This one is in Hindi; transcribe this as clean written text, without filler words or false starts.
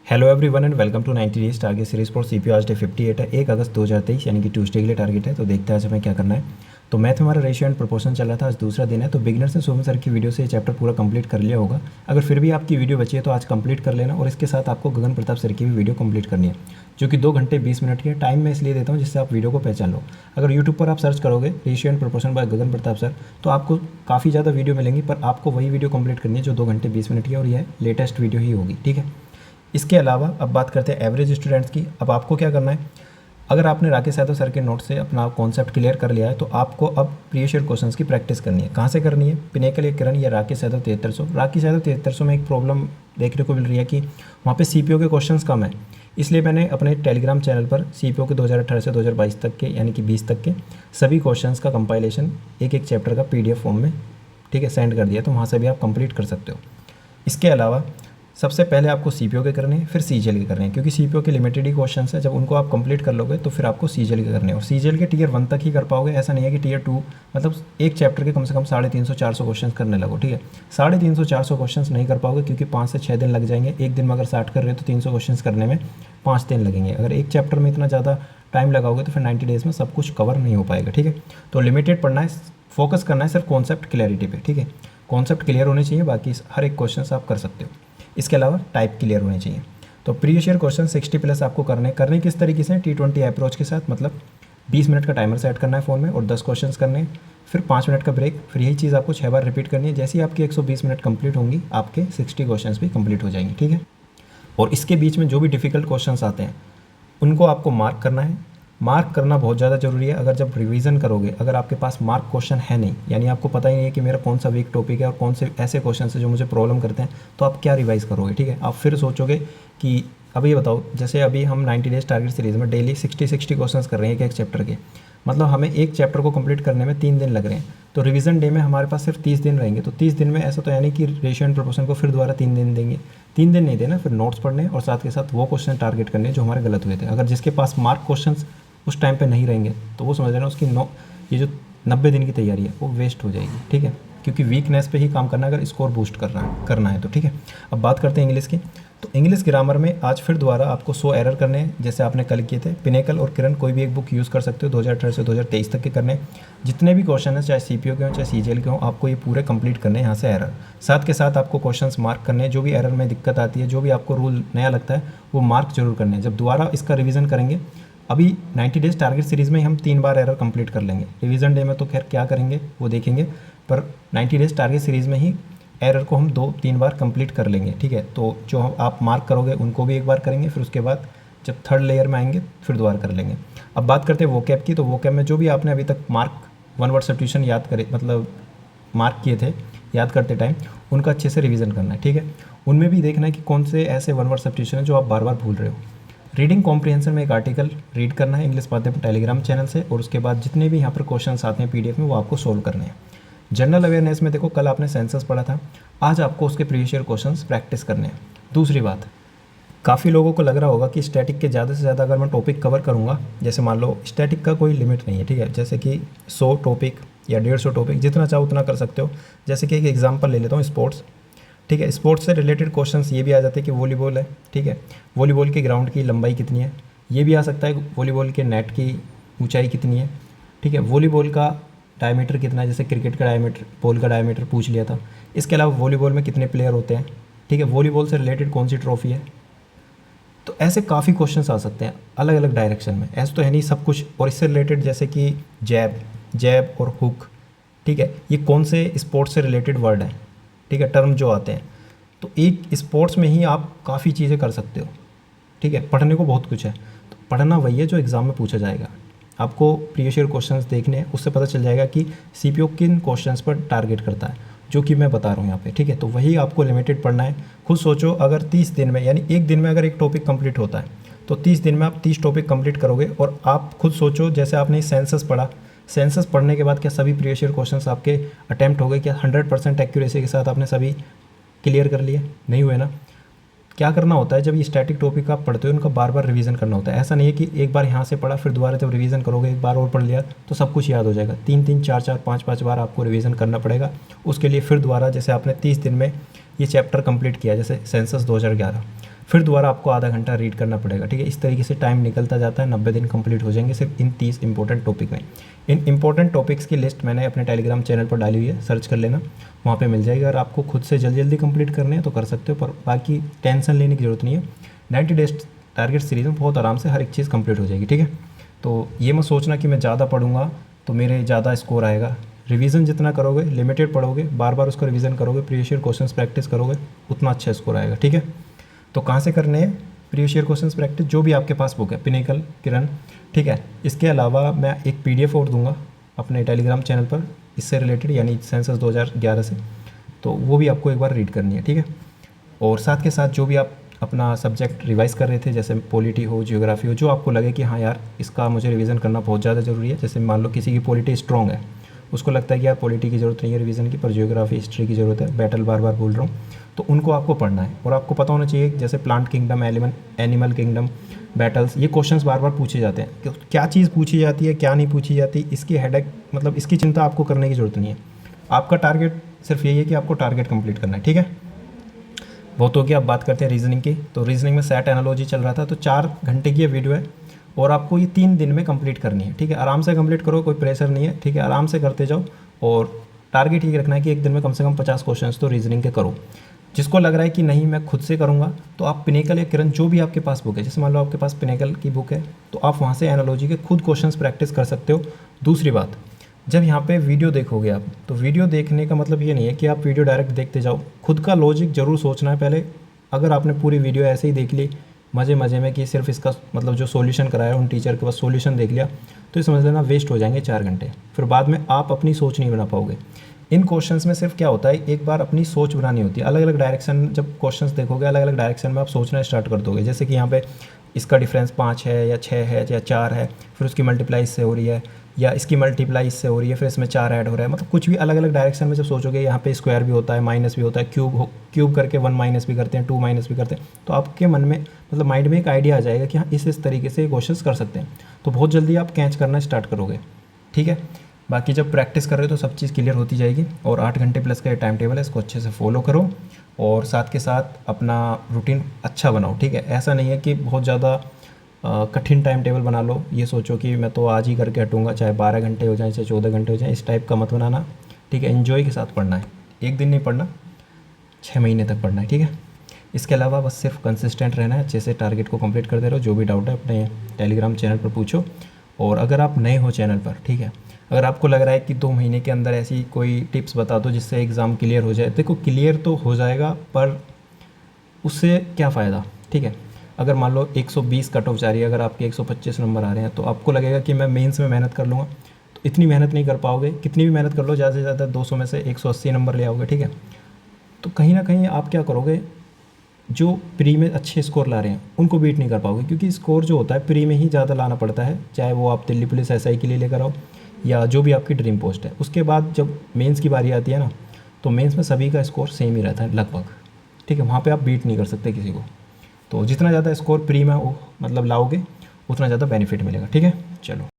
Hello everyone and welcome to 90 days target series for CPU. आज डे 58 है, 1 अगस्त 2023 यानी कि ट्यूसडे के लिए टारगेट है। तो देखते हैं आज हमें क्या करना है। तो मैथ में हमारा रेशियो एंड प्रोपोर्शन चल रहा था, आज दूसरा दिन है। तो बिगिनर्स ने सोमन सर की वीडियो से ये चैप्टर पूरा कंप्लीट कर लिया होगा। अगर फिर भी आपकी वीडियो बची है तो आज कंप्लीट कर लेना, और इसके साथ आपको गगन प्रताप सर की भी वीडियो कंप्लीट करनी है, जो कि 2 घंटे 20 मिनट की है। टाइम मैं इसलिए देता हूँ जिससे आप वीडियो को पहचान लो। अगर यूट्यूब पर आप सर्च करोगे ratio and proportion bye Gagan Pratap sir तो आपको काफ़ी ज़्यादा वीडियो मिलेंगी, पर आपको वही वीडियो कंप्लीट करनी है जो 2 घंटे 20 मिनट की है, और यह लेटेस्ट वीडियो ही होगी। ठीक है, इसके अलावा अब बात करते हैं एवरेज स्टूडेंट्स की। अब आपको क्या करना है, अगर आपने राकेश यादव सर के नोट से अपना कॉन्सेप्ट क्लियर कर लिया है तो आपको अब प्रीवियस ईयर क्वेश्चंस की प्रैक्टिस करनी है। कहाँ से करनी है? पिनेकल या किरण या राकेश यादव 7300। राकेश यादव 7300 में एक प्रॉब्लम देखने को मिल रही है कि वहाँ पे सीपीओ के क्वेश्चंस कम है, इसलिए मैंने अपने टेलीग्राम चैनल पर सीपीओ के 2018 से 2022 तक के यानी कि 20 तक के सभी क्वेश्चंस का कंपाइलेशन एक एक चैप्टर का पीडीएफ फॉर्म में, ठीक है, सेंड कर दिया, तो वहाँ से भी आप कंप्लीट कर सकते हो। इसके अलावा सबसे पहले आपको सीपीओ के करने हैं, फिर सीजीएल के करने हैं, क्योंकि सीपीओ के लिमिटेड ही क्वेश्चंस है। जब उनको आप कंप्लीट कर लोगे तो फिर आपको सीजीएल के करने हैं, और सीजीएल के टियर 1 तक ही कर पाओगे। ऐसा नहीं है कि टियर 2 मतलब एक चैप्टर के कम से कम 350-400 क्वेश्चन करने लगो। ठीक है, 350-400 क्वेश्चन नहीं कर पाओगे, क्योंकि 5 से 6 दिन लग जाएंगे। एक दिन में अगर 60 कर रहे हो तो 300 क्वेश्चन करने में 5 दिन लगेंगे। अगर एक चैप्टर में इतना ज़्यादा टाइम लगाओगे तो फिर 90 डेज़ में सब कुछ कवर नहीं हो पाएगा। ठीक है, तो लिमिटेड पढ़ना है, फोकस करना है सिर्फ कॉन्सेप्ट क्लैरिटी पे। ठीक है, कॉन्सेप्ट क्लियर होने चाहिए, बाकी हर एक क्वेश्चन आप कर सकते हो। इसके अलावा टाइप क्लियर होने चाहिए। तो प्रीवियस ईयर क्वेश्चन 60 प्लस आपको करने किस तरीके से? T20 अप्रोच के साथ, मतलब 20 मिनट का टाइमर सेट करना है फ़ोन में और 10 क्वेश्चन करने हैं, फिर 5 मिनट का ब्रेक, फिर यही चीज़ आपको 6 बार रिपीट करनी है। जैसे ही आपकी 120 मिनट कंप्लीट होंगी आपके 60 क्वेश्चन भी कंप्लीट हो जाएंगे। ठीक है, और इसके बीच में जो भी डिफ़िकल्ट क्वेश्चन आते हैं उनको आपको मार्क करना है। मार्क करना बहुत ज़्यादा ज़रूरी है। अगर जब रिवीजन करोगे, अगर आपके पास मार्क क्वेश्चन है नहीं, यानी आपको पता ही नहीं है कि मेरा कौन सा वीक टॉपिक है और कौन से ऐसे क्वेश्चन है जो मुझे प्रॉब्लम करते हैं, तो आप क्या रिवाइज करोगे? ठीक है, आप फिर सोचोगे कि अभी ये बताओ, जैसे अभी हम 90 डेज टारगेट सीरीज़ में डेली 60 क्वेश्चन कर रहे हैं एक चैप्टर के, मतलब हमें एक चैप्टर को कंप्लीट करने में 3 दिन लग रहे हैं। तो रिवीजन डे में हमारे पास सिर्फ 30 दिन रहेंगे। तो 30 दिन में ऐसा तो यानी कि रेशियो एंड प्रोपोर्शन को फिर दोबारा 3 दिन देंगे। 3 दिन नहीं देना, फिर नोट्स पढ़ने और साथ के साथ वो क्वेश्चन टारगेट करने जो हमारे गलत हुए थे। अगर जिसके पास मार्क क्वेश्चन उस टाइम पे नहीं रहेंगे तो वो समझ लेना उसकी ये जो 90 दिन की तैयारी है वो वेस्ट हो जाएगी। ठीक है, क्योंकि वीकनेस पे ही काम करना है अगर स्कोर बूस्ट करना है तो। ठीक है, अब बात करते हैं इंग्लिश की। तो इंग्लिश ग्रामर में आज फिर दोबारा आपको 100 एरर करने हैं, जैसे आपने कल किए थे। पिनेकल और किरण कोई भी एक बुक यूज़ कर सकते हो, 2018 से 2023 तक के करने हैं। जितने भी क्वेश्चन हैं, चाहे सीपीओ के हों चाहे सीजीएल के हों, आपको ये पूरे कंप्लीट करने हैं यहाँ से एरर। साथ के साथ आपको क्वेश्चंस मार्क करने हैं, जो भी एरर में दिक्कत आती है, जो भी आपको रूल नया लगता है वो मार्क जरूर करने हैं। जब दोबारा इसका रिविज़न करेंगे, अभी 90 डेज टारगेट सीरीज़ में ही हम 3 बार एरर कंप्लीट कर लेंगे। रिवीजन डे में तो खैर क्या करेंगे वो देखेंगे, पर 90 डेज टारगेट सीरीज़ में ही एरर को हम 2-3 बार कंप्लीट कर लेंगे। ठीक है, तो जो आप मार्क करोगे उनको भी एक बार करेंगे, फिर उसके बाद जब 3rd लेयर में आएंगे फिर दोबारा कर लेंगे। अब बात करते हैं वोकैब की। तो वोकैब में जो भी आपने अभी तक मार्क 1 वर्ड सब्स्टिट्यूशन याद करे, मतलब मार्क किए थे याद करते टाइम, उनका अच्छे से रिवीजन करना है। ठीक है, उनमें भी देखना है कि कौन से ऐसे 1 वर्ड सब्स्टिट्यूशन है जो आप बार बार भूल रहे हो। रीडिंग कॉम्प्रिहेंशन में एक आर्टिकल रीड करना है इंग्लिश माध्यम टेलीग्राम चैनल से, और उसके बाद जितने भी यहाँ पर क्वेश्चंस आते हैं पीडीएफ में वो आपको सोल्व करने हैं। जनरल अवेयरनेस में देखो, कल आपने सेंसस पढ़ा था, आज आपको उसके प्रीवियस ईयर क्वेश्चंस प्रैक्टिस करने हैं। दूसरी बात, काफ़ी लोगों को लग रहा होगा कि स्टैटिक के ज़्यादा से ज़्यादा अगर मैं टॉपिक कवर करूँगा, जैसे मान लो स्टैटिक का कोई लिमिट नहीं है। ठीक है, जैसे कि 100 टॉपिक या 150 टॉपिक जितना चाहो उतना कर सकते हो। जैसे कि एक एग्जाम्पल ले लेता हूँ, स्पोर्ट्स। ठीक है, स्पोर्ट्स से रिलेटेड क्वेश्चंस ये भी आ जाते हैं कि वॉलीबॉल है, ठीक है, वॉलीबॉल के ग्राउंड की लंबाई कितनी है, ये भी आ सकता है। वॉलीबॉल के नेट की ऊंचाई कितनी है, ठीक है, वॉलीबॉल का डायमीटर कितना है, जैसे क्रिकेट का डायमीटर, बॉल का डायमीटर पूछ लिया था। इसके अलावा वॉलीबॉल में कितने प्लेयर होते हैं, ठीक है, वॉलीबॉल से रिलेटेड कौन सी ट्रॉफी है। तो ऐसे काफ़ी क्वेश्चंस आ सकते हैं अलग अलग डायरेक्शन में, ऐसा तो है नहीं सब कुछ। और इससे रिलेटेड जैसे कि जैब और हुक, ठीक है, ये कौन से स्पोर्ट्स से रिलेटेड वर्ड हैं, ठीक है, टर्म जो आते हैं। तो एक स्पोर्ट्स में ही आप काफ़ी चीज़ें कर सकते हो। ठीक है, पढ़ने को बहुत कुछ है, तो पढ़ना वही है जो एग्ज़ाम में पूछा जाएगा। आपको प्रीवियस ईयर क्वेश्चंस देखने हैं, उससे पता चल जाएगा कि सीपीओ किन क्वेश्चंस पर टारगेट करता है, जो कि मैं बता रहा हूँ यहाँ पे। ठीक है, तो वही आपको लिमिटेड पढ़ना है। खुद सोचो, अगर 30 दिन में, यानी एक दिन में अगर एक टॉपिक कंप्लीट होता है तो 30 दिन में आप 30 टॉपिक कंप्लीट करोगे। और आप खुद सोचो, जैसे आपने सेंसस पढ़ा, सेंसस पढ़ने के बाद क्या सभी प्रीवियस ईयर क्वेश्चंस आपके अटैम्प्ट हो गए? क्या 100% एक्यूरेसी के साथ आपने सभी क्लियर कर लिए? नहीं हुए ना। क्या करना होता है, जब ये स्टैटिक टॉपिक आप पढ़ते हो उनका बार बार रिवीजन करना होता है। ऐसा नहीं है कि एक बार यहाँ से पढ़ा फिर दोबारा जब रिवीजन करोगे एक बार और पढ़ लिया तो सब कुछ याद हो जाएगा। 3-3, 4-4, 5-5 बार आपको रिवीजन करना पड़ेगा। उसके लिए फिर दोबारा, जैसे आपने 30 दिन में ये चैप्टर कंप्लीट किया, जैसे सेंसस 2011, फिर दोबारा आपको आधा घंटा रीड करना पड़ेगा, ठीक है। इस तरीके से टाइम निकलता जाता है, 90 दिन कंप्लीट हो जाएंगे सिर्फ इन 30 इंपॉर्टेंट टॉपिक में। इन इंपॉर्टेंट टॉपिक्स की लिस्ट मैंने अपने टेलीग्राम चैनल पर डाली हुई है, सर्च कर लेना, वहाँ पे मिल जाएगी। अगर आपको खुद से जल्दी जल्दी कंप्लीट करने हैं तो कर सकते हो, पर बाकी टेंशन लेने की ज़रूरत नहीं है। 90 डेज टारगेट सीरीज़ में बहुत आराम से हर एक चीज़ कंप्लीट हो जाएगी, ठीक है। तो ये मत सोचना कि मैं ज़्यादा पढ़ूंगा तो मेरे ज़्यादा स्कोर आएगा। रिवीजन जितना करोगे, लिमिटेड पढ़ोगे, बार बार उसका रिवीजन करोगे, प्रीवियस ईयर क्वेश्चंस प्रैक्टिस करोगे, उतना अच्छा स्कोर आएगा, ठीक है। तो कहाँ से करने हैं प्रीवियस ईयर क्वेश्चंस प्रैक्टिस? जो भी आपके पास बुक है, पिनेकल, किरण, ठीक है। इसके अलावा मैं एक PDF और दूंगा अपने टेलीग्राम चैनल पर इससे रिलेटेड, यानी सेंसस 2011 से, तो वो भी आपको एक बार रीड करनी है, ठीक है। और साथ के साथ जो भी आप अपना सब्जेक्ट रिवाइज कर रहे थे, जैसे पॉलिटी हो, जियोग्राफी हो, जो आपको लगे कि हाँ यार इसका मुझे रिवीजन करना बहुत ज़्यादा ज़रूरी है, जैसे मान लो किसी की पॉलिटी स्ट्रॉन्ग है, उसको लगता है कि यार पॉलिटी की ज़रूरत नहीं है रिवीजन की, पर जियोग्राफी, हिस्ट्री की ज़रूरत है, बैटल बार बार बोल रहा हूँ, तो उनको आपको पढ़ना है। और आपको पता होना चाहिए जैसे plant kingdom, animal kingdom, battles, ये क्वेश्चंस बार बार पूछे जाते हैं कि क्या चीज़ पूछी जाती है, क्या नहीं पूछी जाती, इसकी हेडेक, मतलब इसकी चिंता आपको करने की ज़रूरत नहीं है। आपका टारगेट सिर्फ यही है कि आपको टारगेट कंप्लीट करना है, ठीक है। बहुत हो गया, अब बात करते हैं रीजनिंग की। तो रीजनिंग में सेट एनालॉजी चल रहा था, तो 4 घंटे की ये वीडियो है और आपको ये 3 दिन में कंप्लीट करनी है, ठीक है। आराम से कंप्लीट करो, कोई प्रेशर नहीं है, ठीक है, आराम से करते जाओ। और टारगेट ये रखना है कि एक दिन में कम से कम 50 क्वेश्चन तो रीजनिंग के करो। जिसको लग रहा है कि नहीं मैं खुद से करूँगा, तो आप पिनेकल या किरण, जो भी आपके पास बुक है, जैसे मान लो आपके पास पिनेकल की बुक है, तो आप वहाँ से एनालॉजी के खुद क्वेश्चंस प्रैक्टिस कर सकते हो। दूसरी बात, जब यहाँ पे वीडियो देखोगे आप, तो वीडियो देखने का मतलब ये नहीं है कि आप वीडियो डायरेक्ट देखते जाओ, खुद का लॉजिक जरूर सोचना है पहले। अगर आपने पूरी वीडियो ऐसे ही देख ली मज़े मज़े में कि सिर्फ इसका मतलब जो सॉल्यूशन कराया उन टीचर के पास सॉल्यूशन देख लिया, तो ये समझ लेना वेस्ट हो जाएंगे 4 घंटे। फिर बाद में आप अपनी सोच नहीं बना पाओगे। इन क्वेश्चंस में सिर्फ क्या होता है, एक बार अपनी सोच बनानी होती है। अलग अलग डायरेक्शन, जब क्वेश्चंस देखोगे अलग अलग डायरेक्शन में आप सोचना स्टार्ट कर दोगे। जैसे कि यहाँ पे इसका डिफरेंस 5 है या 6 है या 4 है, फिर उसकी मल्टीप्लाई इससे हो रही है, या इसकी मल्टीप्लाई इससे हो रही है, फिर इसमें 4 ऐड हो रहा है, मतलब कुछ भी अलग अलग डायरेक्शन में जब सोचोगे। यहाँ पे स्क्वायर भी होता है, माइनस भी होता है, क्यूब करके 1 माइनस भी करते हैं, 2 माइनस भी करते हैं, तो आपके मन में मतलब माइंड में एक आइडिया आ जाएगा कि हाँ इस तरीके से क्वेश्चन कर सकते हैं, तो बहुत जल्दी आप कैच करना स्टार्ट करोगे, ठीक है। बाकी जब प्रैक्टिस कर रहे हो तो सब चीज़ क्लियर होती जाएगी। और 8 घंटे प्लस का ये टाइम टेबल है, इसको अच्छे से फॉलो करो और साथ के साथ अपना रूटीन अच्छा बनाओ, ठीक है। ऐसा नहीं है कि बहुत ज़्यादा कठिन टाइम टेबल बना लो, ये सोचो कि मैं तो आज ही करके हटूँगा, चाहे 12 घंटे हो जाए, चाहे 14 घंटे हो जाए, इस टाइप का मत बनाना, ठीक है। एन्जॉय के साथ पढ़ना है, एक दिन नहीं पढ़ना, 6 महीने तक पढ़ना है, ठीक है। इसके अलावा बस सिर्फ कंसिस्टेंट रहना है, अच्छे से टारगेट को कंप्लीट करते रहो। जो भी डाउट है अपने टेलीग्राम चैनल पर पूछो। और अगर आप नए हो चैनल पर, ठीक है, अगर आपको लग रहा है कि 2 महीने के अंदर ऐसी कोई टिप्स बता दो जिससे एग्ज़ाम क्लियर हो जाए, देखो क्लियर तो हो जाएगा, पर उससे क्या फ़ायदा, ठीक है। अगर मान लो 120 कट ऑफ जा रही है, अगर आपके 125 नंबर आ रहे हैं, तो आपको लगेगा कि मैं मेंस में मेहनत कर लूँगा, तो इतनी मेहनत नहीं कर पाओगे। कितनी भी मेहनत कर लो, ज़्यादा से ज़्यादा 200 में से 180 नंबर ले आओगे, ठीक है। तो कहीं ना कहीं आप क्या करोगे, जो प्री में अच्छे स्कोर ला रहे हैं उनको बीट नहीं कर पाओगे, क्योंकि स्कोर जो होता है प्री में ही ज़्यादा लाना पड़ता है, चाहे वो आप दिल्ली पुलिस SI के लिए लेकर आओ या जो भी आपकी ड्रीम पोस्ट है। उसके बाद जब मेंस की बारी आती है ना, तो मेंस में सभी का स्कोर सेम ही रहता है लगभग, ठीक है। वहाँ पे आप बीट नहीं कर सकते किसी को। तो जितना ज़्यादा स्कोर प्री में मतलब लाओगे, उतना ज़्यादा बेनिफिट मिलेगा, ठीक है। चलो।